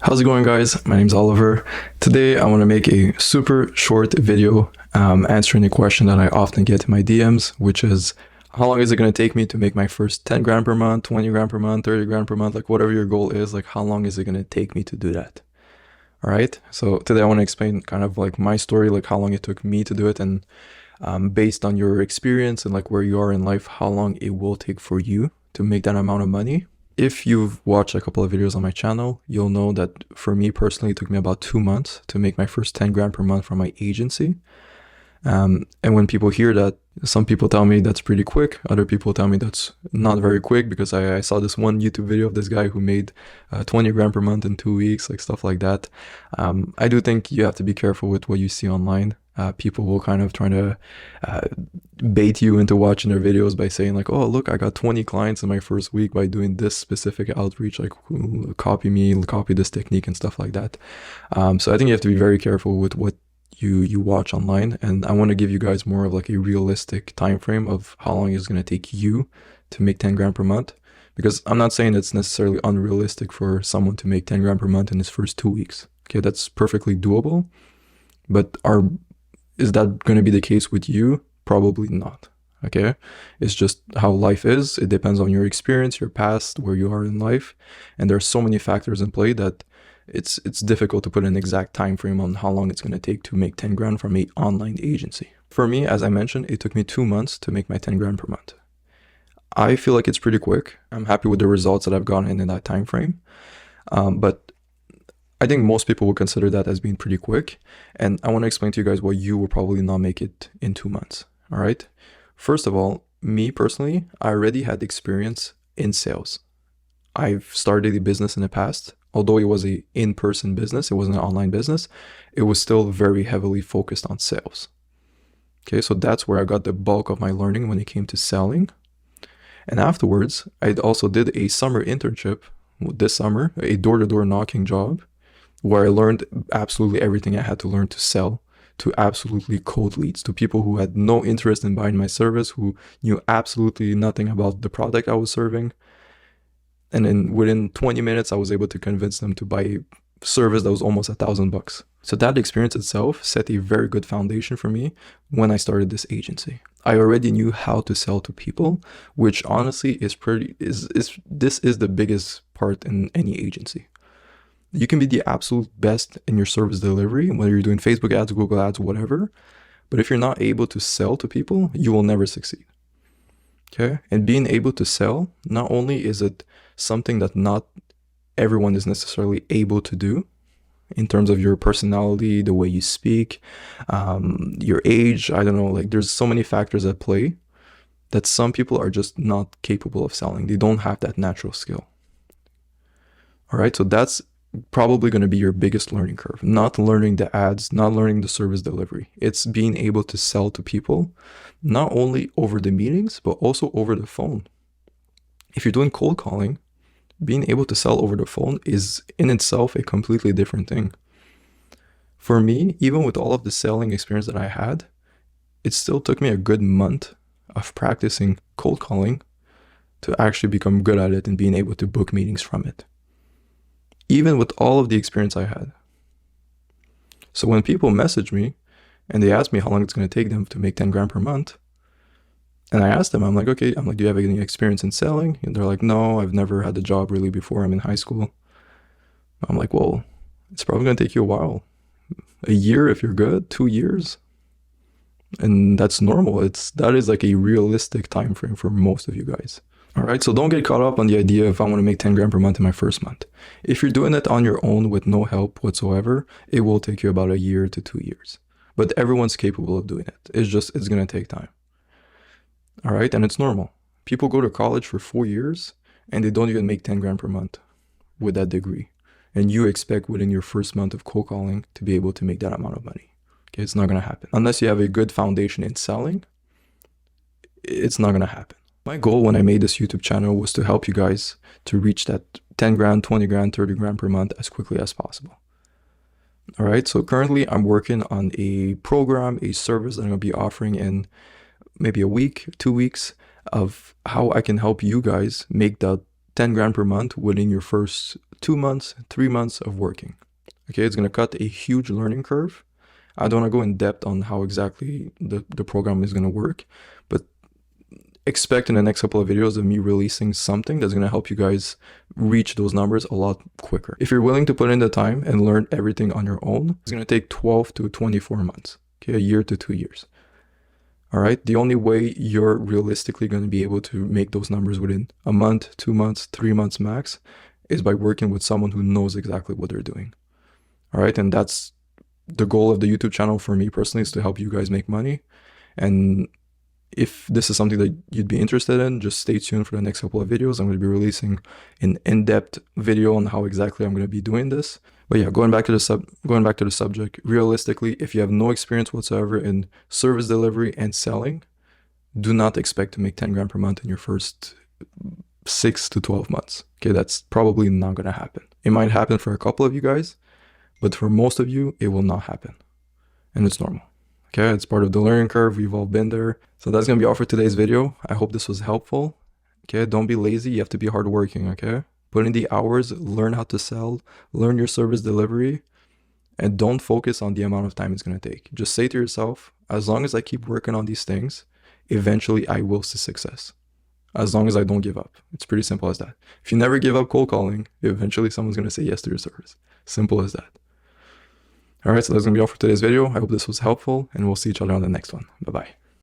How's it going, guys? My name's Oliver. Today I want to make a super short video answering a question that I often get in my DMs, which is how long is it going to take me to make my first 10 grand per month, 20 grand per month, 30 grand per month, like whatever your goal is, like how long is it going to take me to do that? All right. So today I want to explain kind of like my story, like how long it took me to do it, and based on your experience and like where you are in life, how long it will take for you to make that amount of money. If you've watched a couple of videos on my channel, you'll know that for me personally, it took me about 2 months to make my first 10 grand per month from my agency. And when people hear that, some people tell me that's pretty quick. Other people tell me that's not very quick, because I saw this one YouTube video of this guy who made 20 grand per month in 2 weeks, like stuff like that. I do think you have to be careful with what you see online. People will kind of try to bait you into watching their videos by saying like, oh, look, I got 20 clients in my first week by doing this specific outreach, like copy me, copy this technique and stuff like that. So I think you have to be very careful with what you watch online, and I want to give you guys more of like a realistic time frame of how long it's going to take you to make 10 grand per month, because I'm not saying it's necessarily unrealistic for someone to make 10 grand per month in his first 2 weeks. Okay, that's perfectly doable, but is that going to be the case with you? Probably not. Okay, it's just how life is. It depends on your experience, your past, where you are in life, and there are so many factors in play that it's difficult to put an exact time frame on how long it's going to take to make 10 grand from an online agency. For me, as I mentioned, it took me 2 months to make my 10 grand per month. I feel like it's pretty quick. I'm happy with the results that I've gotten in that time frame, but I think most people would consider that as being pretty quick, and I want to explain to you guys why you will probably not make it in 2 months. All right. First of all, me personally, I already had experience in sales. I've started a business in the past. Although it was a in-person business, it wasn't an online business, it was still very heavily focused on sales. Okay, so that's where I got the bulk of my learning when it came to selling. And afterwards, I also did a summer internship this summer, a door-to-door knocking job, where I learned absolutely everything I had to learn to sell to absolutely cold leads, to people who had no interest in buying my service, who knew absolutely nothing about the product I was serving. And then within 20 minutes, I was able to convince them to buy a service that was almost $1,000. So that experience itself set a very good foundation for me when I started this agency. I already knew how to sell to people, which honestly is this is the biggest part in any agency. You can be the absolute best in your service delivery, whether you're doing Facebook ads, Google ads, whatever. But if you're not able to sell to people, you will never succeed. Okay, and being able to sell, not only is it something that not everyone is necessarily able to do in terms of your personality, the way you speak, your age, I don't know, like there's so many factors at play that some people are just not capable of selling. They don't have that natural skill. All right, so that's probably going to be your biggest learning curve, not learning the ads, not learning the service delivery. It's being able to sell to people, not only over the meetings, but also over the phone. If you're doing cold calling, being able to sell over the phone is in itself a completely different thing. For me, even with all of the selling experience that I had, it still took me a good month of practicing cold calling to actually become good at it and being able to book meetings from it, even with all of the experience I had. So when people message me and they ask me how long it's going to take them to make 10 grand per month, and I asked them, I'm like, okay, do you have any experience in selling? And they're like, no, I've never had a job really before. I'm in high school. I'm like, well, it's probably going to take you a while. A year if you're good, 2 years. And that's normal. That is like a realistic time frame for most of you guys. All right, so don't get caught up on the idea of I want to make 10 grand per month in my first month. If you're doing it on your own with no help whatsoever, it will take you about a year to 2 years. But everyone's capable of doing it. It's going to take time. All right, and it's normal. People go to college for 4 years and they don't even make 10 grand per month with that degree. And you expect within your first month of cold calling to be able to make that amount of money. Okay, it's not going to happen. Unless you have a good foundation in selling, it's not going to happen. My goal when I made this YouTube channel was to help you guys to reach that 10 grand, 20 grand, 30 grand per month as quickly as possible. All right, so currently I'm working on a program, a service that I'm going to be offering in maybe a week, 2 weeks, of how I can help you guys make that 10 grand per month within your first 2 months, 3 months of working. Okay, it's going to cut a huge learning curve. I don't want to go in depth on how exactly the program is going to work, but expect in the next couple of videos of me releasing something that's going to help you guys reach those numbers a lot quicker. If you're willing to put in the time and learn everything on your own, it's going to take 12 to 24 months, okay, a year to 2 years. All right, the only way you're realistically going to be able to make those numbers within a month, 2 months, 3 months max is by working with someone who knows exactly what they're doing. All right, and that's the goal of the YouTube channel for me personally, is to help you guys make money. And if this is something that you'd be interested in, just stay tuned for the next couple of videos. I'm going to be releasing an in-depth video on how exactly I'm going to be doing this. But yeah, going back to the subject, realistically, if you have no experience whatsoever in service delivery and selling, do not expect to make 10 grand per month in your first 6 to 12 months. Okay, that's probably not going to happen. It might happen for a couple of you guys, but for most of you, it will not happen. And it's normal. Okay, it's part of the learning curve. We've all been there. So that's going to be all for today's video. I hope this was helpful. Okay, don't be lazy. You have to be hardworking, okay? Put in the hours, learn how to sell, learn your service delivery, and don't focus on the amount of time it's going to take. Just say to yourself, as long as I keep working on these things, eventually I will see success. As long as I don't give up. It's pretty simple as that. If you never give up cold calling, eventually someone's going to say yes to your service. Simple as that. All right, so that's going to be all for today's video. I hope this was helpful, and we'll see each other on the next one. Bye-bye.